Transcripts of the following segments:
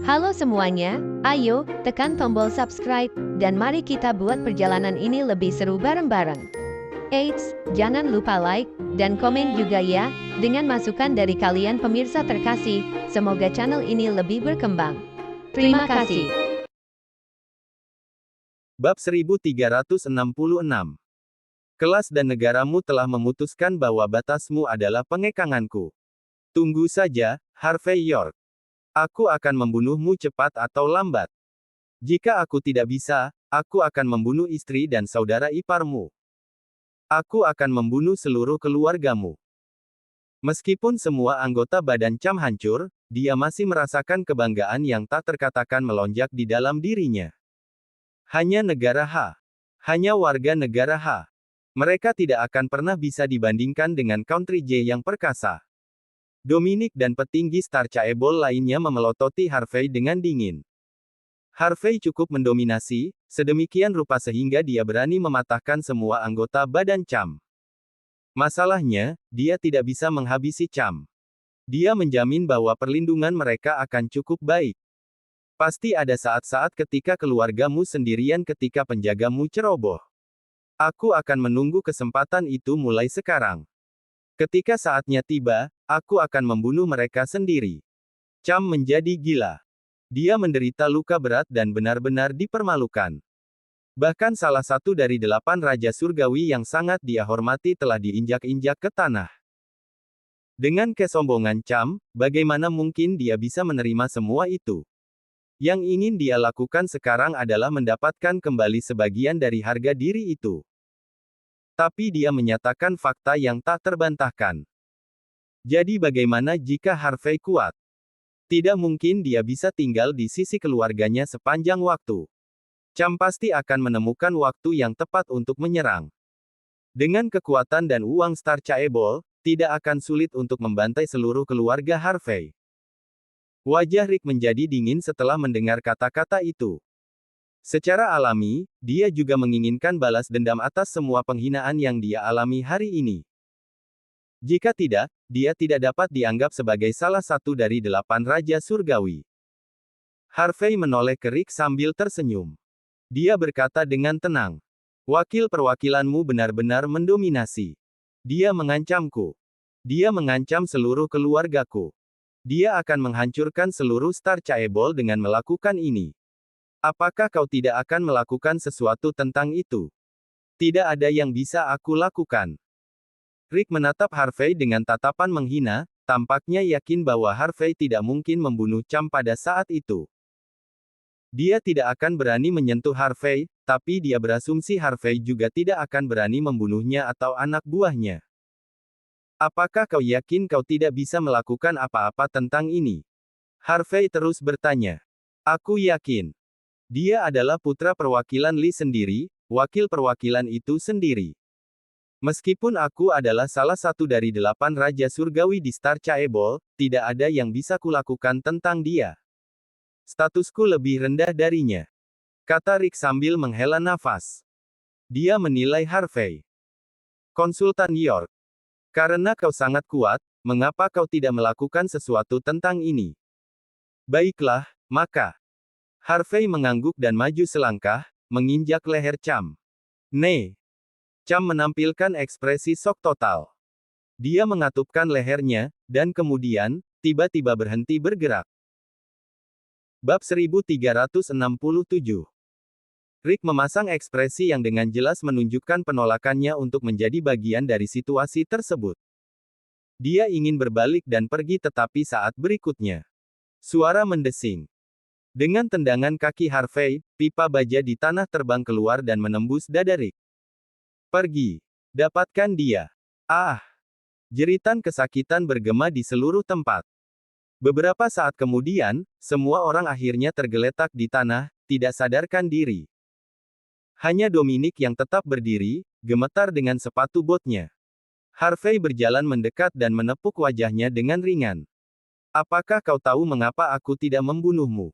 Halo semuanya, ayo tekan tombol subscribe dan mari kita buat perjalanan ini lebih seru bareng-bareng. Eits, jangan lupa like dan komen juga ya, dengan masukan dari kalian pemirsa terkasih, semoga channel ini lebih berkembang. Terima kasih. Bab 1366. Kelas dan negaramu telah memutuskan bahwa batasmu adalah pengekanganku. Tunggu saja, Harvey York. Aku akan membunuhmu cepat atau lambat. Jika aku tidak bisa, aku akan membunuh istri dan saudara iparmu. Aku akan membunuh seluruh keluargamu. Meskipun semua anggota badan Cham hancur, dia masih merasakan kebanggaan yang tak terkatakan melonjak di dalam dirinya. Hanya negara H. Hanya warga negara H. Mereka tidak akan pernah bisa dibandingkan dengan Country J yang perkasa. Dominic dan petinggi Star Chaebol lainnya memelototi Harvey dengan dingin. Harvey cukup mendominasi, sedemikian rupa sehingga dia berani mematahkan semua anggota badan Cham. Masalahnya, dia tidak bisa menghabisi Cham. Dia menjamin bahwa perlindungan mereka akan cukup baik. Pasti ada saat-saat ketika keluargamu sendirian ketika penjagamu ceroboh. Aku akan menunggu kesempatan itu mulai sekarang. Ketika saatnya tiba, aku akan membunuh mereka sendiri. Cham menjadi gila. Dia menderita luka berat dan benar-benar dipermalukan. Bahkan salah satu dari 8 Raja Surgawi yang sangat dia hormati telah diinjak-injak ke tanah. Dengan kesombongan Cham, bagaimana mungkin dia bisa menerima semua itu? Yang ingin dia lakukan sekarang adalah mendapatkan kembali sebagian dari harga diri itu. Tapi dia menyatakan fakta yang tak terbantahkan. Jadi bagaimana jika Harvey kuat? Tidak mungkin dia bisa tinggal di sisi keluarganya sepanjang waktu. Cham pasti akan menemukan waktu yang tepat untuk menyerang. Dengan kekuatan dan uang Star Chaebol, tidak akan sulit untuk membantai seluruh keluarga Harvey. Wajah Rick menjadi dingin setelah mendengar kata-kata itu. Secara alami, dia juga menginginkan balas dendam atas semua penghinaan yang dia alami hari ini. Jika tidak, dia tidak dapat dianggap sebagai salah satu dari 8 Raja Surgawi. Harvey menoleh ke Rick sambil tersenyum. Dia berkata dengan tenang. Wakil perwakilanmu benar-benar mendominasi. Dia mengancamku. Dia mengancam seluruh keluargaku. Dia akan menghancurkan seluruh Star Chaebol dengan melakukan ini. Apakah kau tidak akan melakukan sesuatu tentang itu? Tidak ada yang bisa aku lakukan. Rick menatap Harvey dengan tatapan menghina, tampaknya yakin bahwa Harvey tidak mungkin membunuh Cham pada saat itu. Dia tidak akan berani menyentuh Harvey, tapi dia berasumsi Harvey juga tidak akan berani membunuhnya atau anak buahnya. Apakah kau yakin kau tidak bisa melakukan apa-apa tentang ini? Harvey terus bertanya. Aku yakin. Dia adalah putra perwakilan Lee sendiri, wakil perwakilan itu sendiri. Meskipun aku adalah salah satu dari 8 Raja Surgawi di Star Chaebol, tidak ada yang bisa kulakukan tentang dia. Statusku lebih rendah darinya. Kata Rick sambil menghela nafas. Dia menilai Harvey. Konsultan York. Karena kau sangat kuat, mengapa kau tidak melakukan sesuatu tentang ini? Baiklah, maka. Harvey mengangguk dan maju selangkah, menginjak leher Cham. Cham menampilkan ekspresi shock total. Dia mengatupkan lehernya, dan kemudian, tiba-tiba berhenti bergerak. Bab 1367. Rick memasang ekspresi yang dengan jelas menunjukkan penolakannya untuk menjadi bagian dari situasi tersebut. Dia ingin berbalik dan pergi tetapi saat berikutnya. Suara mendesing. Dengan tendangan kaki Harvey, pipa baja di tanah terbang keluar dan menembus dada Rick. Pergi. Dapatkan dia. Ah! Jeritan kesakitan bergema di seluruh tempat. Beberapa saat kemudian, semua orang akhirnya tergeletak di tanah, tidak sadarkan diri. Hanya Dominic yang tetap berdiri, gemetar dengan sepatu botnya. Harvey berjalan mendekat dan menepuk wajahnya dengan ringan. Apakah kau tahu mengapa aku tidak membunuhmu?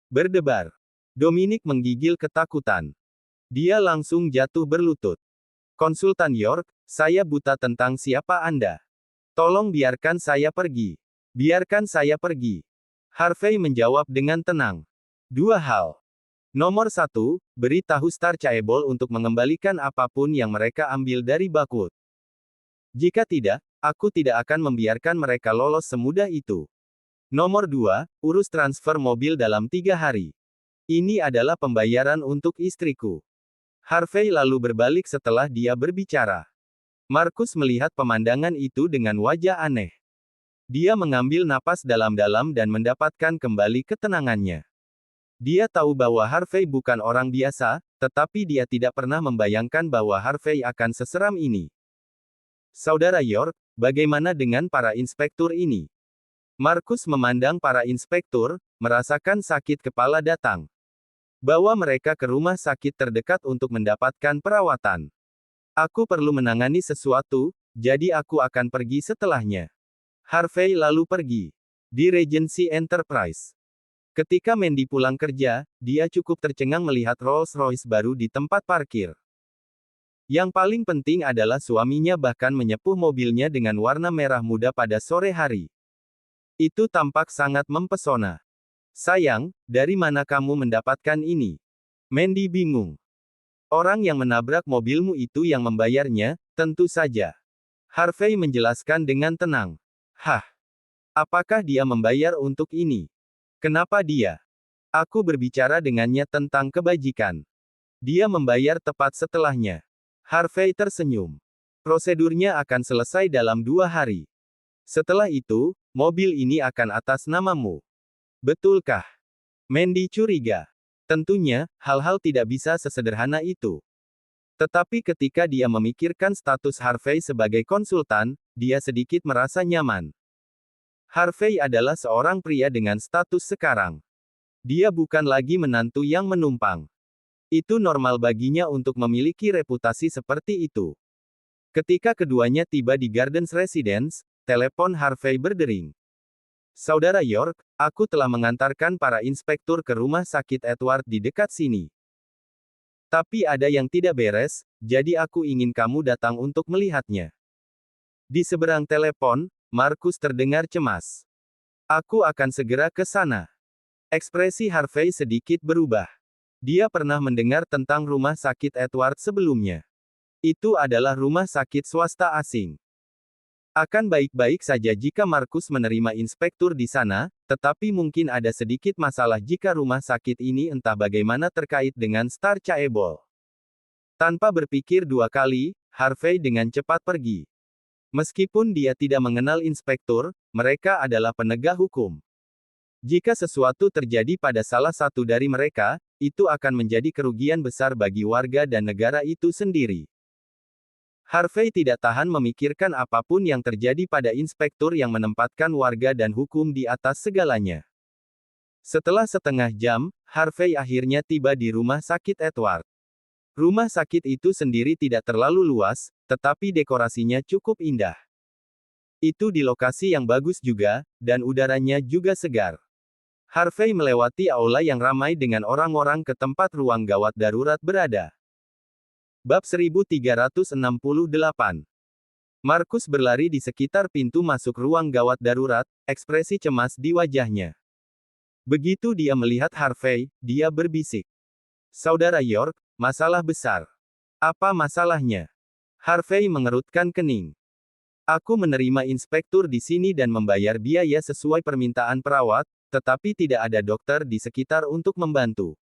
Berdebar. Dominic menggigil ketakutan. Dia langsung jatuh berlutut. Konsultan York, saya buta tentang siapa Anda. Tolong biarkan saya pergi. Biarkan saya pergi. Harvey menjawab dengan tenang. Dua hal. Nomor satu, beritahu Star Chaebol untuk mengembalikan apapun yang mereka ambil dari Bakwood. Jika tidak, aku tidak akan membiarkan mereka lolos semudah itu. Nomor dua, urus transfer mobil dalam 3 hari. Ini adalah pembayaran untuk istriku. Harvey lalu berbalik setelah dia berbicara. Markus melihat pemandangan itu dengan wajah aneh. Dia mengambil napas dalam-dalam dan mendapatkan kembali ketenangannya. Dia tahu bahwa Harvey bukan orang biasa, tetapi dia tidak pernah membayangkan bahwa Harvey akan seseram ini. Saudara York, bagaimana dengan para inspektur ini? Markus memandang para inspektur, merasakan sakit kepala datang. Bawa mereka ke rumah sakit terdekat untuk mendapatkan perawatan. Aku perlu menangani sesuatu, jadi aku akan pergi setelahnya. Harvey lalu pergi. Di Regency Enterprise. Ketika Mandy pulang kerja, dia cukup tercengang melihat Rolls-Royce baru di tempat parkir. Yang paling penting adalah suaminya bahkan menyepuh mobilnya dengan warna merah muda pada sore hari. Itu tampak sangat mempesona. Sayang, dari mana kamu mendapatkan ini? Mandy bingung. Orang yang menabrak mobilmu itu yang membayarnya, tentu saja. Harvey menjelaskan dengan tenang. Hah? Apakah dia membayar untuk ini? Kenapa dia? Aku berbicara dengannya tentang kebajikan. Dia membayar tepat setelahnya. Harvey tersenyum. Prosedurnya akan selesai dalam 2 hari. Setelah itu, mobil ini akan atas namamu. Betulkah? Mandy curiga. Tentunya, hal-hal tidak bisa sesederhana itu. Tetapi ketika dia memikirkan status Harvey sebagai konsultan, dia sedikit merasa nyaman. Harvey adalah seorang pria dengan status sekarang. Dia bukan lagi menantu yang menumpang. Itu normal baginya untuk memiliki reputasi seperti itu. Ketika keduanya tiba di Gardens Residence, telepon Harvey berdering. Saudara York, aku telah mengantarkan para inspektur ke rumah sakit Edward di dekat sini. Tapi ada yang tidak beres, jadi aku ingin kamu datang untuk melihatnya. Di seberang telepon, Markus terdengar cemas. Aku akan segera ke sana. Ekspresi Harvey sedikit berubah. Dia pernah mendengar tentang rumah sakit Edward sebelumnya. Itu adalah rumah sakit swasta asing. Akan baik-baik saja jika Markus menerima inspektur di sana, tetapi mungkin ada sedikit masalah jika rumah sakit ini entah bagaimana terkait dengan Star Chaebol. Tanpa berpikir 2 kali, Harvey dengan cepat pergi. Meskipun dia tidak mengenal inspektur, mereka adalah penegak hukum. Jika sesuatu terjadi pada salah satu dari mereka, itu akan menjadi kerugian besar bagi warga dan negara itu sendiri. Harvey tidak tahan memikirkan apapun yang terjadi pada inspektur yang menempatkan warga dan hukum di atas segalanya. Setelah setengah jam, Harvey akhirnya tiba di rumah sakit Edward. Rumah sakit itu sendiri tidak terlalu luas, tetapi dekorasinya cukup indah. Itu di lokasi yang bagus juga, dan udaranya juga segar. Harvey melewati aula yang ramai dengan orang-orang ke tempat ruang gawat darurat berada. Bab 1368. Markus berlari di sekitar pintu masuk ruang gawat darurat, ekspresi cemas di wajahnya. Begitu dia melihat Harvey, dia berbisik. Saudara York, masalah besar. Apa masalahnya? Harvey mengerutkan kening. Aku menerima inspektur di sini dan membayar biaya sesuai permintaan perawat, tetapi tidak ada dokter di sekitar untuk membantu.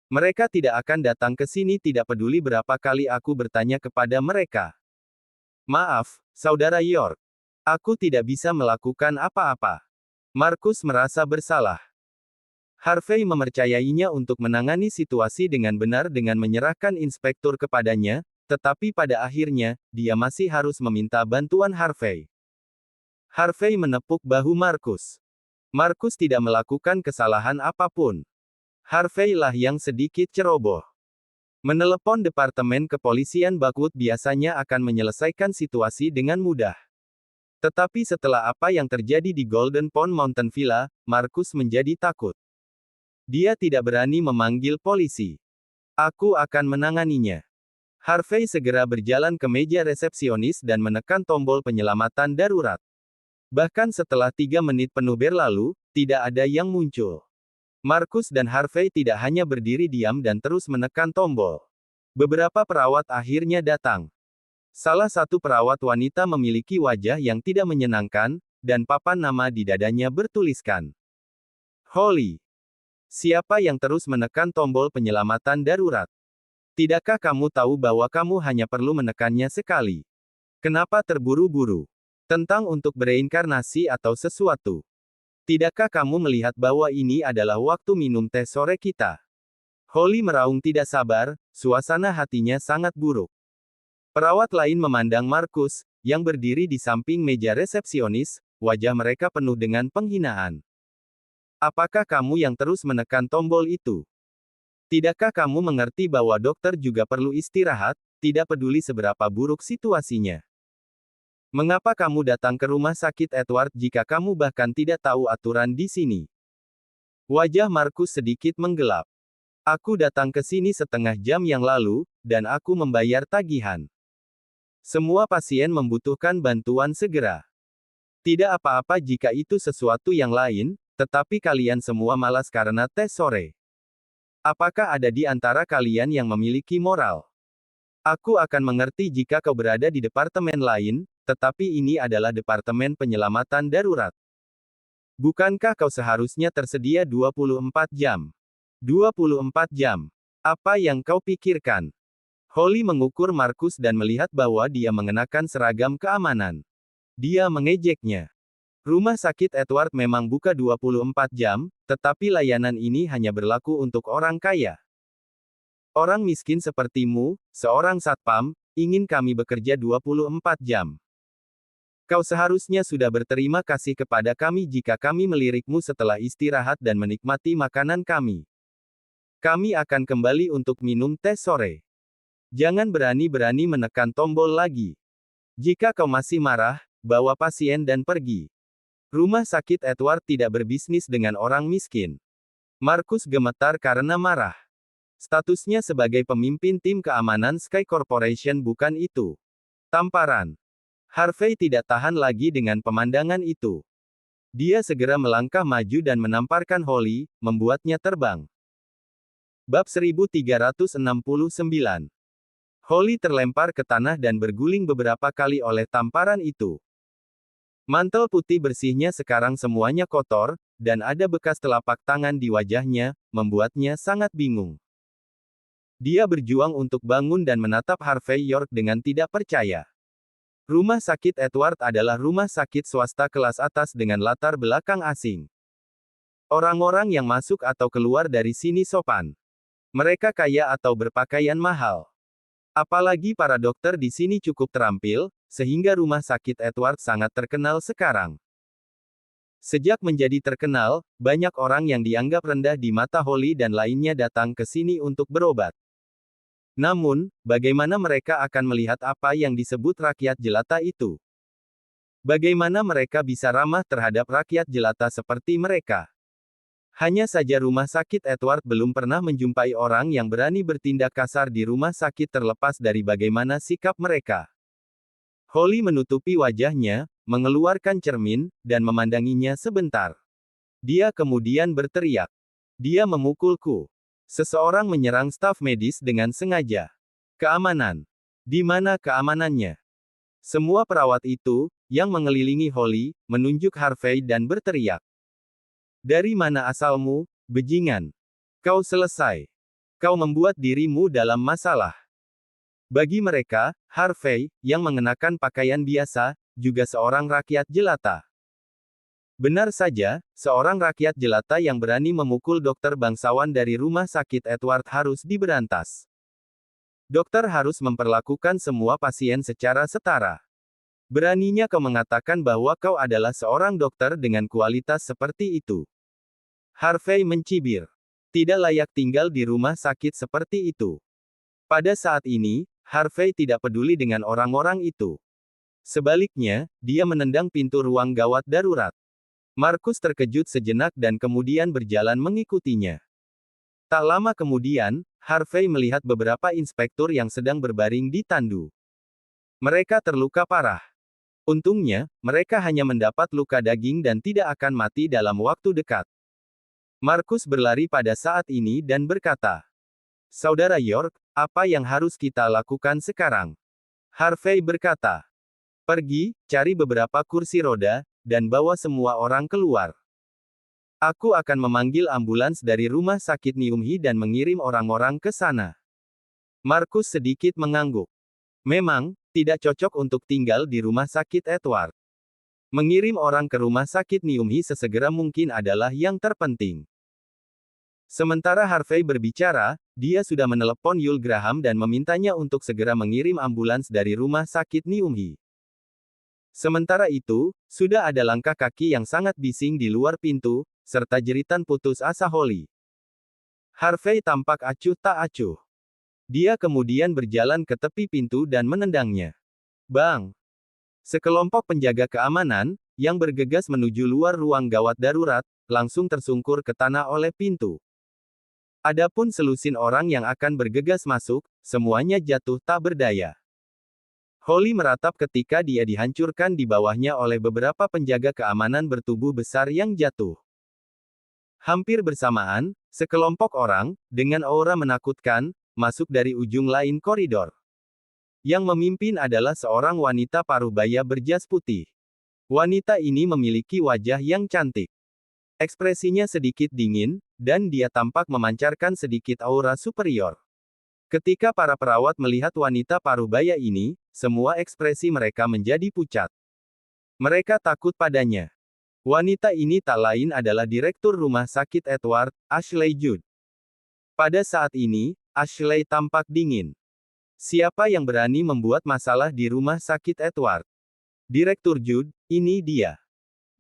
Mereka tidak akan datang ke sini tidak peduli berapa kali aku bertanya kepada mereka. Maaf, Saudara York. Aku tidak bisa melakukan apa-apa. Markus merasa bersalah. Harvey mempercayainya untuk menangani situasi dengan benar dengan menyerahkan inspektur kepadanya, tetapi pada akhirnya, dia masih harus meminta bantuan Harvey. Harvey menepuk bahu Markus. Markus tidak melakukan kesalahan apapun. Harvey lah yang sedikit ceroboh. Menelepon Departemen Kepolisian Bakwood biasanya akan menyelesaikan situasi dengan mudah. Tetapi setelah apa yang terjadi di Golden Pond Mountain Villa, Markus menjadi takut. Dia tidak berani memanggil polisi. Aku akan menanganinya. Harvey segera berjalan ke meja resepsionis dan menekan tombol penyelamatan darurat. Bahkan setelah 3 menit penuh berlalu, tidak ada yang muncul. Markus dan Harvey tidak hanya berdiri diam dan terus menekan tombol. Beberapa perawat akhirnya datang. Salah satu perawat wanita memiliki wajah yang tidak menyenangkan, dan papan nama di dadanya bertuliskan Holly. Siapa yang terus menekan tombol penyelamatan darurat? Tidakkah kamu tahu bahwa kamu hanya perlu menekannya sekali? Kenapa terburu-buru? Tentang untuk bereinkarnasi atau sesuatu? Tidakkah kamu melihat bahwa ini adalah waktu minum teh sore kita? Holly meraung tidak sabar, suasana hatinya sangat buruk. Perawat lain memandang Markus, yang berdiri di samping meja resepsionis, wajah mereka penuh dengan penghinaan. Apakah kamu yang terus menekan tombol itu? Tidakkah kamu mengerti bahwa dokter juga perlu istirahat, tidak peduli seberapa buruk situasinya? Mengapa kamu datang ke rumah sakit Edward jika kamu bahkan tidak tahu aturan di sini? Wajah Markus sedikit menggelap. Aku datang ke sini setengah jam yang lalu, dan aku membayar tagihan. Semua pasien membutuhkan bantuan segera. Tidak apa-apa jika itu sesuatu yang lain, tetapi kalian semua malas karena tes sore. Apakah ada di antara kalian yang memiliki moral? Aku akan mengerti jika kau berada di departemen lain, tetapi ini adalah departemen penyelamatan darurat. Bukankah kau seharusnya tersedia 24 jam? 24 jam. Apa yang kau pikirkan? Holly mengukur Markus dan melihat bahwa dia mengenakan seragam keamanan. Dia mengejeknya. Rumah sakit Edward memang buka 24 jam, tetapi layanan ini hanya berlaku untuk orang kaya. Orang miskin sepertimu, seorang satpam, ingin kami bekerja 24 jam. Kau seharusnya sudah berterima kasih kepada kami jika kami melirikmu setelah istirahat dan menikmati makanan kami. Kami akan kembali untuk minum teh sore. Jangan berani-berani menekan tombol lagi. Jika kau masih marah, bawa pasien dan pergi. Rumah sakit Edward tidak berbisnis dengan orang miskin. Markus gemetar karena marah. Statusnya sebagai pemimpin tim keamanan Sky Corporation bukan itu. Tamparan. Harvey tidak tahan lagi dengan pemandangan itu. Dia segera melangkah maju dan menamparkan Holly, membuatnya terbang. Bab 1369. Holly terlempar ke tanah dan berguling beberapa kali oleh tamparan itu. Mantel putih bersihnya sekarang semuanya kotor, dan ada bekas telapak tangan di wajahnya, membuatnya sangat bingung. Dia berjuang untuk bangun dan menatap Harvey York dengan tidak percaya. Rumah sakit Edward adalah rumah sakit swasta kelas atas dengan latar belakang asing. Orang-orang yang masuk atau keluar dari sini sopan. Mereka kaya atau berpakaian mahal. Apalagi para dokter di sini cukup terampil, sehingga rumah sakit Edward sangat terkenal sekarang. Sejak menjadi terkenal, banyak orang yang dianggap rendah di mata Holly dan lainnya datang ke sini untuk berobat. Namun, bagaimana mereka akan melihat apa yang disebut rakyat jelata itu? Bagaimana mereka bisa ramah terhadap rakyat jelata seperti mereka? Hanya saja rumah sakit Edward belum pernah menjumpai orang yang berani bertindak kasar di rumah sakit terlepas dari bagaimana sikap mereka. Holly menutupi wajahnya, mengeluarkan cermin, dan memandanginya sebentar. Dia kemudian berteriak. Dia memukulku. Seseorang menyerang staf medis dengan sengaja. Keamanan. Di mana keamanannya? Semua perawat itu, yang mengelilingi Holly, menunjuk Harvey dan berteriak. Dari mana asalmu, bajingan? Kau selesai. Kau membuat dirimu dalam masalah. Bagi mereka, Harvey, yang mengenakan pakaian biasa, juga seorang rakyat jelata. Benar saja, seorang rakyat jelata yang berani memukul dokter bangsawan dari rumah sakit Edward harus diberantas. Dokter harus memperlakukan semua pasien secara setara. Beraninya kau mengatakan bahwa kau adalah seorang dokter dengan kualitas seperti itu. Harvey mencibir. Tidak layak tinggal di rumah sakit seperti itu. Pada saat ini, Harvey tidak peduli dengan orang-orang itu. Sebaliknya, dia menendang pintu ruang gawat darurat. Markus terkejut sejenak dan kemudian berjalan mengikutinya. Tak lama kemudian, Harvey melihat beberapa inspektur yang sedang berbaring di tandu. Mereka terluka parah. Untungnya, mereka hanya mendapat luka daging dan tidak akan mati dalam waktu dekat. Markus berlari pada saat ini dan berkata, "Saudara York, apa yang harus kita lakukan sekarang?" Harvey berkata, "Pergi, cari beberapa kursi roda, dan bawa semua orang keluar. Aku akan memanggil ambulans dari rumah sakit Neumhi dan mengirim orang-orang ke sana." Markus sedikit mengangguk. Memang, tidak cocok untuk tinggal di rumah sakit Edward. Mengirim orang ke rumah sakit Neumhi sesegera mungkin adalah yang terpenting. Sementara Harvey berbicara, dia sudah menelepon Yul Graham dan memintanya untuk segera mengirim ambulans dari rumah sakit Neumhi. Sementara itu, sudah ada langkah kaki yang sangat bising di luar pintu, serta jeritan putus asa Holly. Harvey tampak acuh tak acuh. Dia kemudian berjalan ke tepi pintu dan menendangnya. Bang! Sekelompok penjaga keamanan, yang bergegas menuju luar ruang gawat darurat, langsung tersungkur ke tanah oleh pintu. Adapun selusin orang yang akan bergegas masuk, semuanya jatuh tak berdaya. Holly meratap ketika dia dihancurkan di bawahnya oleh beberapa penjaga keamanan bertubuh besar yang jatuh. Hampir bersamaan, sekelompok orang, dengan aura menakutkan, masuk dari ujung lain koridor. Yang memimpin adalah seorang wanita paruh baya berjas putih. Wanita ini memiliki wajah yang cantik. Ekspresinya sedikit dingin, dan dia tampak memancarkan sedikit aura superior. Ketika para perawat melihat wanita paruh baya ini, semua ekspresi mereka menjadi pucat. Mereka takut padanya. Wanita ini tak lain adalah Direktur Rumah Sakit Edward, Ashley Judd. Pada saat ini, Ashley tampak dingin. Siapa yang berani membuat masalah di rumah sakit Edward? Direktur Judd, ini dia.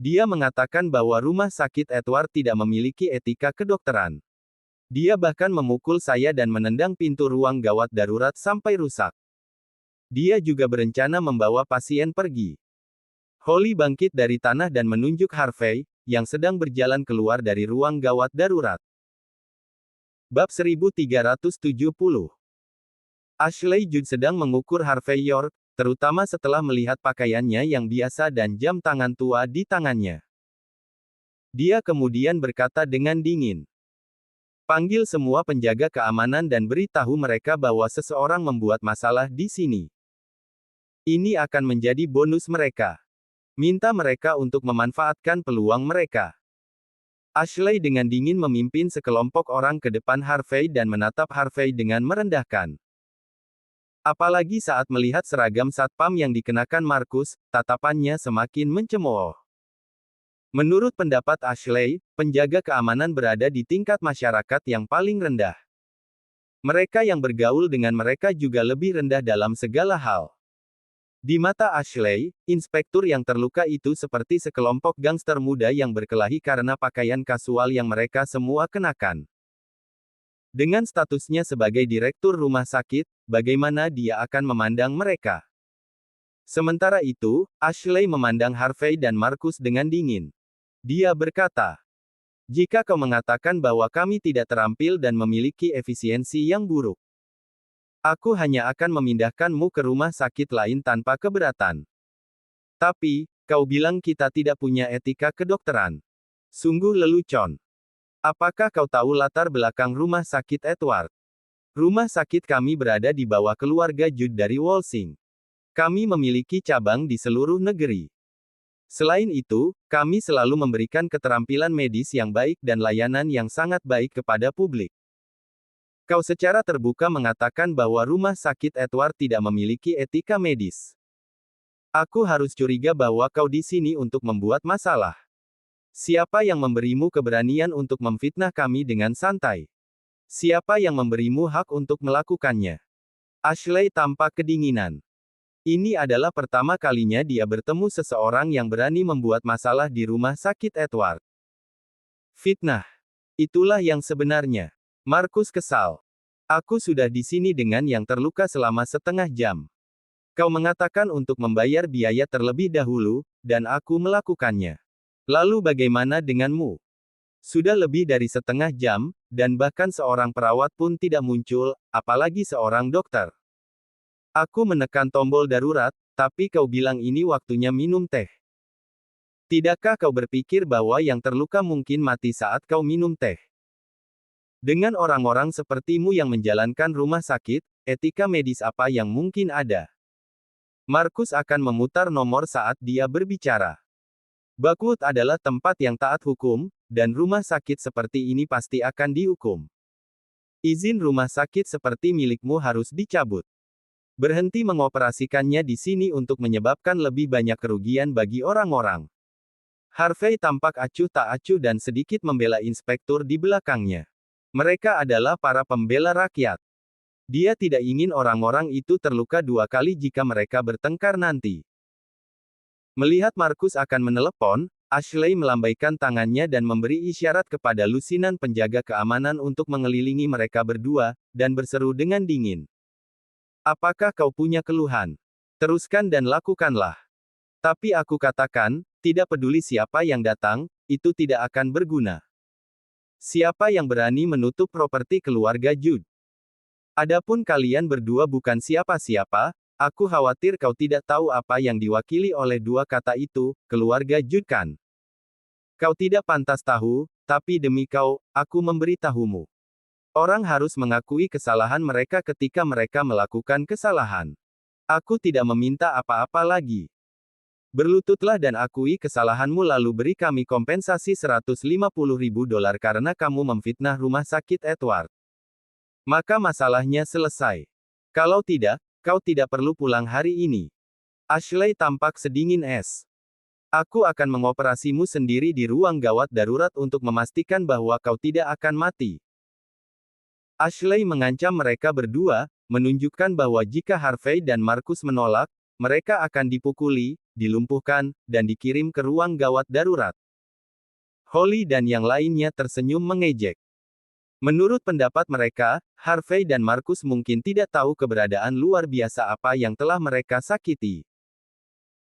Dia mengatakan bahwa rumah sakit Edward tidak memiliki etika kedokteran. Dia bahkan memukul saya dan menendang pintu ruang gawat darurat sampai rusak. Dia juga berencana membawa pasien pergi. Holly bangkit dari tanah dan menunjuk Harvey, yang sedang berjalan keluar dari ruang gawat darurat. Bab 1370. Ashley Judd sedang mengukur Harvey York, terutama setelah melihat pakaiannya yang biasa dan jam tangan tua di tangannya. Dia kemudian berkata dengan dingin, "Panggil semua penjaga keamanan dan beritahu mereka bahwa seseorang membuat masalah di sini. Ini akan menjadi bonus mereka. Minta mereka untuk memanfaatkan peluang mereka." Ashley dengan dingin memimpin sekelompok orang ke depan Harvey dan menatap Harvey dengan merendahkan. Apalagi saat melihat seragam satpam yang dikenakan Markus, tatapannya semakin mencemooh. Menurut pendapat Ashley, penjaga keamanan berada di tingkat masyarakat yang paling rendah. Mereka yang bergaul dengan mereka juga lebih rendah dalam segala hal. Di mata Ashley, inspektur yang terluka itu seperti sekelompok gangster muda yang berkelahi karena pakaian kasual yang mereka semua kenakan. Dengan statusnya sebagai direktur rumah sakit, bagaimana dia akan memandang mereka? Sementara itu, Ashley memandang Harvey dan Markus dengan dingin. Dia berkata, "Jika kau mengatakan bahwa kami tidak terampil dan memiliki efisiensi yang buruk, aku hanya akan memindahkanmu ke rumah sakit lain tanpa keberatan. Tapi, kau bilang kita tidak punya etika kedokteran. Sungguh lelucon. Apakah kau tahu latar belakang rumah sakit Edward? Rumah sakit kami berada di bawah keluarga Judd dari Walsing. Kami memiliki cabang di seluruh negeri. Selain itu, kami selalu memberikan keterampilan medis yang baik dan layanan yang sangat baik kepada publik. Kau secara terbuka mengatakan bahwa rumah sakit Edward tidak memiliki etika medis. Aku harus curiga bahwa kau di sini untuk membuat masalah. Siapa yang memberimu keberanian untuk memfitnah kami dengan santai? Siapa yang memberimu hak untuk melakukannya?" Ashley tampak kedinginan. Ini adalah pertama kalinya dia bertemu seseorang yang berani membuat masalah di rumah sakit Edward. Fitnah. Itulah yang sebenarnya. Markus kesal. "Aku sudah di sini dengan yang terluka selama setengah jam. Kau mengatakan untuk membayar biaya terlebih dahulu, dan aku melakukannya. Lalu bagaimana denganmu? Sudah lebih dari setengah jam, dan bahkan seorang perawat pun tidak muncul, apalagi seorang dokter. Aku menekan tombol darurat, Tapi kau bilang ini waktunya minum teh. Tidakkah kau berpikir bahwa yang terluka mungkin mati saat kau minum teh? Dengan orang-orang sepertimu yang menjalankan rumah sakit, etika medis apa yang mungkin ada? Markus akan memutar nomor saat dia berbicara. Bakwood adalah tempat yang taat hukum, dan rumah sakit seperti ini pasti akan dihukum. Izin rumah sakit seperti milikmu harus dicabut. Berhenti mengoperasikannya di sini untuk menyebabkan lebih banyak kerugian bagi orang-orang. Harvey tampak acuh tak acuh dan sedikit membela inspektur di belakangnya. Mereka adalah para pembela rakyat. Dia tidak ingin orang-orang itu terluka dua kali jika mereka bertengkar nanti. Melihat Markus akan menelepon, Ashley melambaikan tangannya dan memberi isyarat kepada lusinan penjaga keamanan untuk mengelilingi mereka berdua, dan berseru dengan dingin. Apakah kau punya keluhan? Teruskan dan lakukanlah. Tapi aku katakan, tidak peduli siapa yang datang, itu tidak akan berguna. Siapa yang berani menutup properti keluarga Judd? Adapun kalian berdua bukan siapa-siapa, aku khawatir kau tidak tahu apa yang diwakili oleh dua kata itu, keluarga Judd kan? Kau tidak pantas tahu, tapi demi kau, aku memberitahumu. Orang harus mengakui kesalahan mereka ketika mereka melakukan kesalahan. Aku tidak meminta apa-apa lagi. Berlututlah dan akui kesalahanmu lalu beri kami kompensasi $150.000 karena kamu memfitnah rumah sakit Edward. Maka masalahnya selesai. Kalau tidak, kau tidak perlu pulang hari ini. Ashley tampak sedingin es. Aku akan mengoperasimu sendiri di ruang gawat darurat untuk memastikan bahwa kau tidak akan mati. Ashley mengancam mereka berdua, menunjukkan bahwa jika Harvey dan Markus menolak, mereka akan dipukuli, dilumpuhkan, dan dikirim ke ruang gawat darurat. Holly dan yang lainnya tersenyum mengejek. Menurut pendapat mereka, Harvey dan Markus mungkin tidak tahu keberadaan luar biasa apa yang telah mereka sakiti.